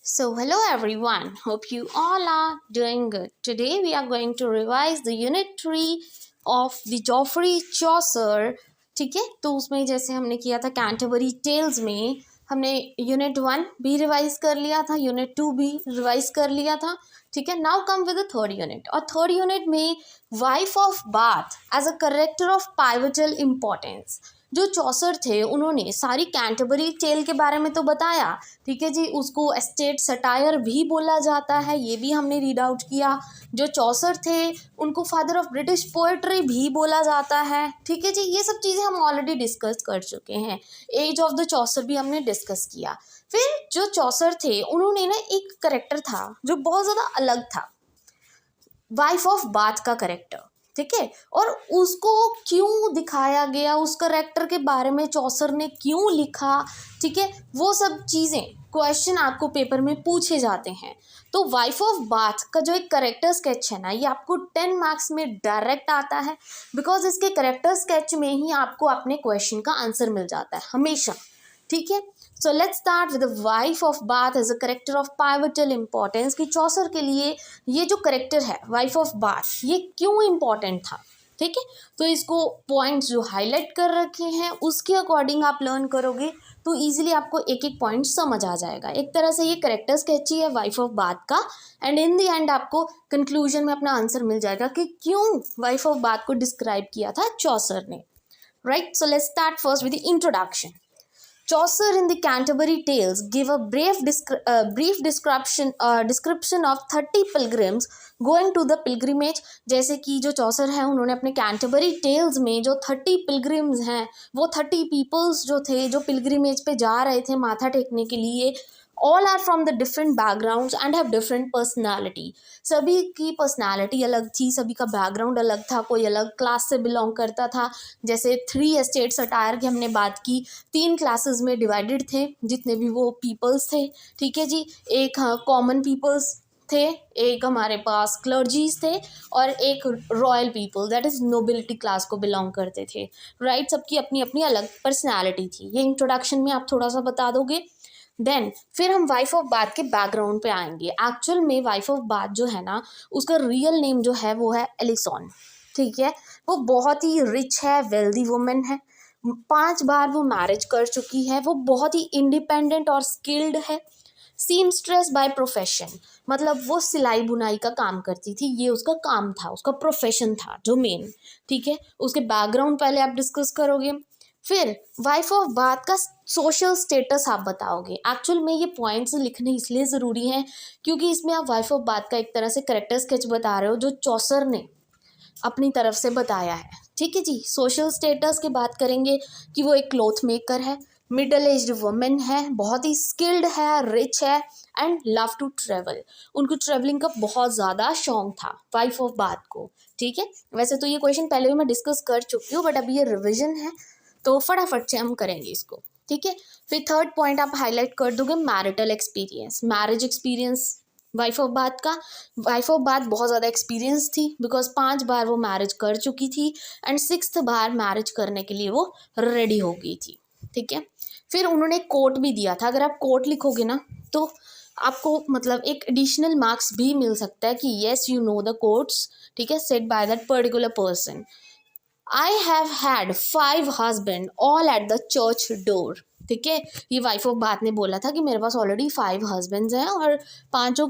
So, hello everyone. Hope you all are doing good. Today we are going to revise the unit 3 of the Geoffrey Chaucer. ठीक है, तो उसमें जैसे हमने किया था कैंटरबरी टेल्स में हमने यूनिट 1 भी रिवाइज कर लिया था, यूनिट 2 भी रिवाइज कर लिया था. ठीक है, now come with the third unit. और थर्ड यूनिट में Wife of Bath as a character of pivotal importance. जो चौसर थे उन्होंने सारी कैंटरबरी टेल के बारे में तो बताया. ठीक है जी, उसको एस्टेट सटायर भी बोला जाता है, ये भी हमने रीड आउट किया. जो चौसर थे उनको फादर ऑफ ब्रिटिश पोएट्री भी बोला जाता है. ठीक है जी, ये सब चीज़ें हम ऑलरेडी डिस्कस कर चुके हैं. एज ऑफ द चौसर भी हमने डिस्कस किया. फिर जो चौसर थे उन्होंने ना एक करेक्टर था जो बहुत ज़्यादा अलग था, वाइफ ऑफ बाथ का करेक्टर. ठीक है, और उसको क्यों दिखाया गया, उस करेक्टर के बारे में चौसर ने क्यों लिखा. ठीक है, वो सब चीज़ें क्वेश्चन आपको पेपर में पूछे जाते हैं. तो वाइफ ऑफ बाथ का जो एक करेक्टर स्केच है ना, ये आपको 10 मार्क्स में डायरेक्ट आता है, बिकॉज इसके करेक्टर स्केच में ही आपको अपने क्वेश्चन का आंसर मिल जाता है हमेशा. ठीक है, so let's start with the Wife of Bath as a character of pivotal importance. कि चौसर के लिए ये जो करेक्टर है वाइफ ऑफ बाथ, ये क्यों इम्पोर्टेंट था. ठीक है, तो इसको पॉइंट्स जो हाईलाइट कर रखे हैं उसके अकॉर्डिंग आप लर्न करोगे तो इजीली आपको एक एक पॉइंट समझ आ जाएगा. एक तरह से ये करेक्टर स्केच ही है वाइफ ऑफ बाथ का, एंड इन द एंड आपको कंक्लूजन में अपना आंसर मिल जाएगा कि क्यों वाइफ ऑफ बाथ को डिस्क्राइब किया था चौसर ने. Right, so let's start first with the introduction. Chaucer in the Canterbury Tales give a brief description of 30 pilgrims going to the pilgrimage. जैसे कि जो चौसर है उन्होंने अपने कैंटरबरी टेल्स में जो 30 पिलग्रिम्स हैं, वो 30 पीपल्स जो थे जो पिलग्रिमेज पे जा रहे थे माथा टेकने के लिए, all are from the different backgrounds and have different personality. सभी की पर्सनैलिटी अलग थी, सभी का बैकग्राउंड अलग था, कोई अलग क्लास से बिलोंग करता था. जैसे 3 एस्टेट सटायर की हमने बात की, 3 क्लासेस में डिवाइडेड थे जितने भी वो पीपल्स थे. ठीक है जी, एक कॉमन पीपल्स थे, एक हमारे पास क्लर्जीज थे, और एक royal people that is nobility class को बिलोंग करते थे. राइट, सबकी अपनी अपनी अलग पर्सनैलिटी थी. ये इंट्रोडक्शन में आप थोड़ा सा बता दोगे. देन फिर हम वाइफ ऑफ बाथ के बैकग्राउंड पे आएंगे. एक्चुअल में वाइफ ऑफ बाथ जो है ना, उसका रियल नेम जो है वो है एलिसॉन. ठीक है, वो बहुत ही रिच है, वेल्दी वुमेन है, 5 बार वो मैरिज कर चुकी है, वो बहुत ही इंडिपेंडेंट और स्किल्ड है. सीमस्ट्रेस बाय प्रोफेशन, मतलब वो सिलाई बुनाई का काम करती थी, ये उसका काम था, उसका प्रोफेशन था जो मेन. ठीक है, उसके बैकग्राउंड पहले आप डिस्कस करोगे. फिर वाइफ ऑफ बाथ का सोशल स्टेटस आप बताओगे. एक्चुअल में ये पॉइंट्स लिखने इसलिए ज़रूरी हैं क्योंकि इसमें आप वाइफ ऑफ बाथ का एक तरह से करेक्टर स्केच बता रहे हो जो चौसर ने अपनी तरफ से बताया है. ठीक है जी, सोशल स्टेटस की बात करेंगे कि वो एक क्लॉथ मेकर है, मिडल एज्ड वुमेन है, बहुत ही स्किल्ड है, रिच है, एंड लव टू ट्रेवल. उनको ट्रेवलिंग का बहुत ज़्यादा शौक था वाइफ ऑफ बाथ को. ठीक है, वैसे तो ये क्वेश्चन पहले भी मैं डिस्कस कर चुकी हूँ, बट अभी ये रिविजन है तो फटाफट से हम करेंगे इसको. ठीक है, फिर थर्ड पॉइंट आप हाईलाइट कर दोगे marital experience, marriage experience wife of Bath का. वाइफ ऑफ बाथ बहुत ज़्यादा एक्सपीरियंस थी बिकॉज 5 बार वो मैरिज कर चुकी थी एंड 6th बार मैरिज करने के लिए वो रेडी हो गई थी. ठीक है, फिर उन्होंने कोट भी दिया था. अगर आप कोट लिखोगे ना तो आपको मतलब एक एडिशनल मार्क्स भी मिल सकता है कि yes you know the quotes. ठीक है, said by that particular person. I have had 5 husband all at the church door. ठीक है, ये वाइफ ऑफ बाथ ने बोला था कि मेरे पास ऑलरेडी 5 हस्बैंड्स हैं और पांचों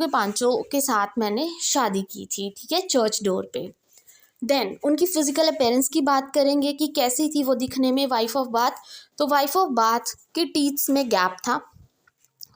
के साथ मैंने शादी की थी. ठीक है, चर्च डोर पे. देन उनकी फिजिकल अपीयरेंस की बात करेंगे कि कैसी थी वो दिखने में वाइफ ऑफ बाथ. तो वाइफ ऑफ बाथ के टीथ्स में गैप था.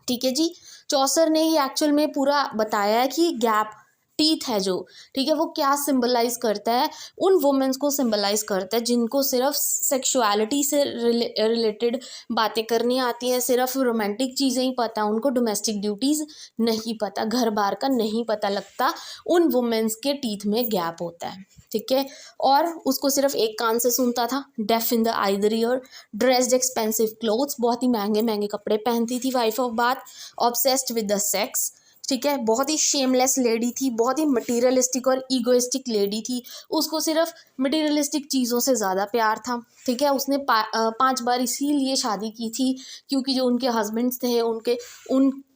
ठीक है जी, चौसर ने ही एक्चुअल में पूरा बताया है कि गैप टीथ है जो, ठीक है, वो क्या सिंबलाइज करता है, उन वुमेन्स को सिंबलाइज करता है जिनको सिर्फ सेक्सुअलिटी से रिलेटेड बातें करनी आती हैं, सिर्फ रोमांटिक चीज़ें ही पता, उनको डोमेस्टिक ड्यूटीज़ नहीं पता, घर बार का नहीं पता लगता. उन वुमेन्स के टीथ में गैप होता है. ठीक है, और उसको सिर्फ एक कान से सुनता था, deaf in the either ear, dressed expensive clothes, बहुत ही महंगे महंगे कपड़े पहनती थी Wife of Bath, obsessed with the sex. ठीक है, बहुत ही शेमलेस लेडी थी, बहुत ही मटीरियलिस्टिक और ईगोइस्टिक लेडी थी, उसको सिर्फ मटीरियलिस्टिक चीज़ों से ज़्यादा प्यार था. ठीक है, उसने 5 बार इसीलिए शादी की थी क्योंकि जो उनके हस्बैंड्स थे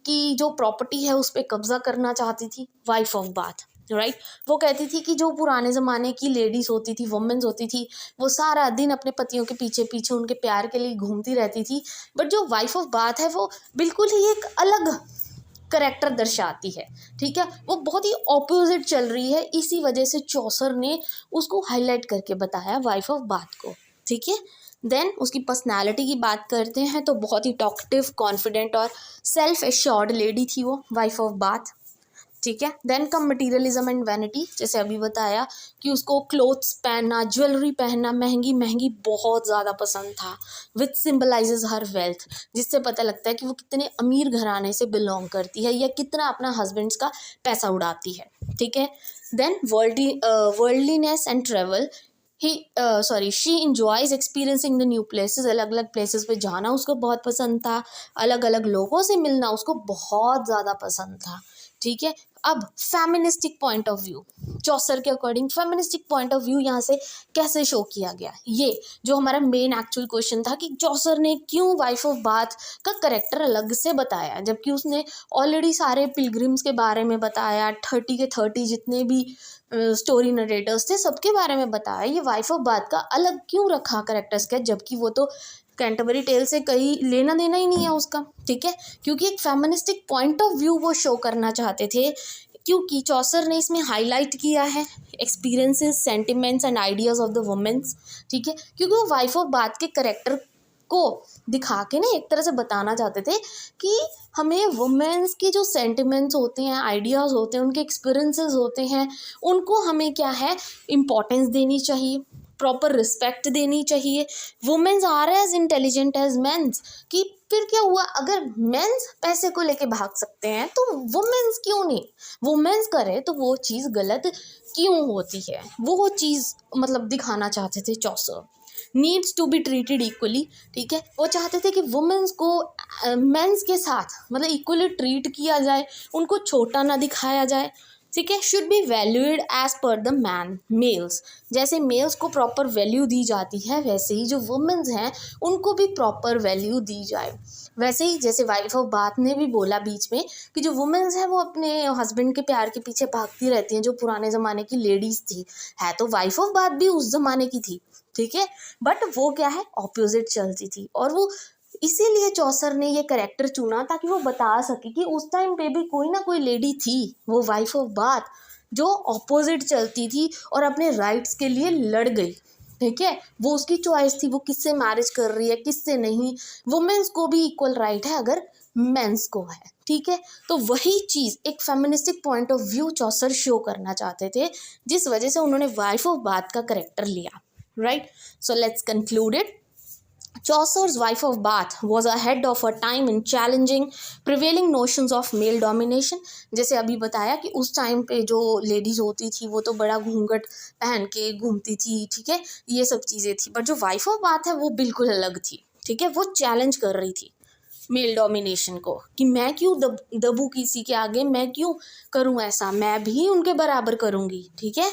कि जो प्रॉपर्टी है उस पर कब्जा करना चाहती थी, वाइफ ऑफ बाथ, राइट। वो कहती थी कि जो पुराने ज़माने की लेडीज़ होती थी, वुमेन्स होती थी, वो सारा दिन अपने पतियों के पीछे पीछे उनके प्यार के लिए घूमती रहती थी। बट जो वाइफ ऑफ बाथ है वो बिल्कुल ही एक अलग करेक्टर दर्शाती है, ठीक है। वो बहुत ही ऑपोजिट चल रही है, इसी वजह से चौसर ने उसको हाईलाइट करके बताया वाइफ ऑफ बाथ को, ठीक है। देन उसकी पर्सनालिटी की बात करते हैं तो बहुत ही टॉकटिव, कॉन्फिडेंट और सेल्फ एश्योर्ड लेडी थी वो वाइफ ऑफ बाथ, ठीक है। Then come materialism and vanity, जैसे अभी बताया कि उसको क्लोथ्स पहनना, ज्वेलरी पहनना महंगी महंगी बहुत ज़्यादा पसंद था, विच सिम्बलाइजेज हर वेल्थ, जिससे पता लगता है कि वो कितने अमीर घराने से बिलोंग करती है या कितना अपना हस्बैंड्स का पैसा उड़ाती है, ठीक है। Then worldliness and travel, she enjoys experiencing the new places, अलग अलग प्लेसेस पे जाना उसको बहुत पसंद था, अलग अलग लोगों से मिलना उसको बहुत ज़्यादा पसंद था, ठीक है। अब फेमिनिस्टिक पॉइंट ऑफ व्यू, चौसर के according feministic point of view यहाँ से कैसे शो किया गया, ये जो हमारा मेन एक्चुअल क्वेश्चन था कि चौसर ने क्यों वाइफ ऑफ बाथ का करेक्टर अलग से बताया, जबकि उसने ऑलरेडी सारे पिलग्रिम्स के बारे में बताया, 30 के 30 जितने भी स्टोरी नरेटर्स थे सबके बारे में बताया, ये वाइफ ऑफ बाथ का अलग क्यों रखा करेक्टर्स का, जबकि वो तो कैंटरबरी टेल से कहीं लेना देना ही नहीं है उसका, ठीक है। क्योंकि एक फेमिनिस्टिक पॉइंट ऑफ व्यू वो शो करना चाहते थे, क्योंकि चौसर ने इसमें हाईलाइट किया है experiences, sentiments and ideas of the womens, ठीक है। क्योंकि वो वाइफ ऑफ बाथ के करेक्टर को दिखा के ना एक तरह से बताना चाहते थे कि हमें वुमेन्स के जो सेंटिमेंट्स होते हैं, आइडियाज़ होते हैं, उनके एक्सपीरियंसेस होते हैं, उनको हमें क्या है इम्पोर्टेंस देनी चाहिए, प्रॉपर रिस्पेक्ट देनी चाहिए। Womens are as intelligent as mens, कि फिर क्या हुआ अगर मेंस पैसे को लेके भाग सकते हैं तो वुमेन्स क्यों नहीं, वुमेन्स करे तो वो चीज़ गलत क्यों होती है, वो चीज़ मतलब दिखाना चाहते थे Chaucer. Needs to be treated equally, ठीक है। वो चाहते थे कि वुमेन्स को मेंस के साथ मतलब इक्वली ट्रीट किया जाए, उनको छोटा ना दिखाया जाए, ठीक है। Should be valued as per the man males, जैसे मेल्स को प्रॉपर वैल्यू दी जाती है वैसे ही जो वुमेन्स हैं उनको भी प्रॉपर वैल्यू दी जाए। वैसे ही जैसे वाइफ ऑफ बाथ ने भी बोला बीच में कि जो वुमेन्स हैं वो अपने हस्बैंड के प्यार के पीछे भागती रहती हैं, जो पुराने ज़माने की लेडीज़ थी, है तो वाइफ ऑफ बाथ भी उस ज़माने की थी, ठीक है। बट वो क्या है ऑपोजिट चलती थी, और वो इसीलिए चौसर ने ये करेक्टर चुना ताकि वो बता सके कि उस टाइम पे भी कोई ना कोई लेडी थी, वो वाइफ ऑफ बाथ, जो ऑपोजिट चलती थी और अपने राइट्स के लिए लड़ गई, ठीक है। वो उसकी चॉइस थी, वो किससे मैरिज कर रही है किससे नहीं, वुमेन्स को भी इक्वल राइट है अगर मेंस को है, ठीक है। तो वही चीज़ एक feministic point of view Chaucer show करना चाहते थे, जिस वजह से उन्होंने वाइफ ऑफ बाथ का करेक्टर लिया, right. So let's conclude it. Chaucer's wife of Bath was ahead of her time in challenging prevailing notions of male domination। जैसे अभी बताया कि उस टाइम पे जो लेडीज होती थी वो तो बड़ा घूंघट पहन के घूमती थी, ठीक है, ये सब चीज़ें थी। बट जो वाइफ ऑफ बाथ है वो बिल्कुल अलग थी, ठीक है। वो चैलेंज कर रही थी मेल डोमिनेशन को कि मैं क्यों दबू किसी के आगे, मैं क्यों करूं ऐसा, मैं भी उनके बराबर करूंगी, ठीक है।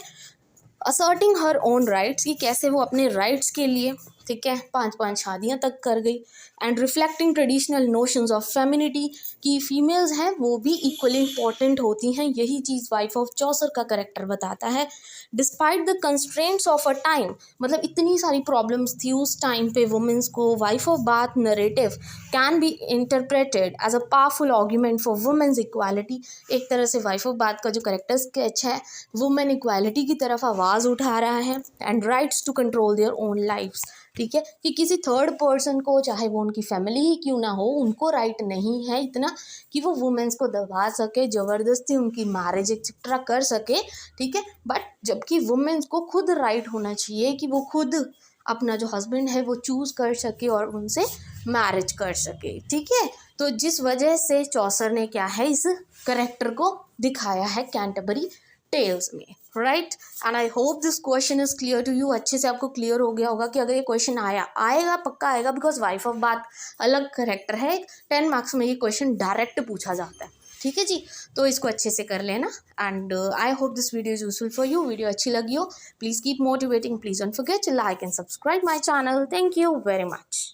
असर्टिंग हर ओन राइट्स, कि कैसे वो अपने राइट्स के लिए, ठीक है, 5 शादियां तक कर गई। And reflecting traditional notions of femininity, कि फीमेल्स हैं वो भी इक्वली इंपॉर्टेंट होती हैं, यही चीज़ वाइफ ऑफ चौसर का करेक्टर बताता है। Despite the constraints of a time, मतलब इतनी सारी प्रॉब्लम्स थी उस टाइम पे वुमेन्स को, Wife of Bath narrative can be interpreted as a powerful argument for womens equality. एक तरह से वाइफ ऑफ बाथ का जो करेक्टर स्केच है वुमेन इक्वालिटी की तरफ आवाज़ उठा रहा है। And rights to control their own lifes, ठीक है, कि किसी थर्ड पर्सन को, चाहे वो उनकी फैमिली ही क्यों ना हो, उनको राइट नहीं है इतना कि वो वुमेन्स को दबा सके, ज़बरदस्ती उनकी मैरिज एक्सेट्रा कर सके, ठीक है। बट जबकि वुमेन्स को खुद राइट होना चाहिए कि वो खुद अपना जो हस्बैंड है वो चूज़ कर सके और उनसे मैरिज कर सके, ठीक है। तो जिस वजह से चौसर ने क्या है इस करेक्टर को दिखाया है कैंटरबरी टेल्स में, right. And I hope this question is clear to you. अच्छे से आपको क्लियर हो गया होगा कि अगर ये क्वेश्चन आएगा पक्का आएगा, बिकॉज वाइफ ऑफ बाथ अलग करेक्टर है, 10 मार्क्स में ये क्वेश्चन डायरेक्ट पूछा जाता है, ठीक है जी। तो इसको अच्छे से कर लेना। And I hope this video is useful for you. Video अच्छी लगी हो please keep motivating, please don't forget to like and subscribe my channel. Thank you very much.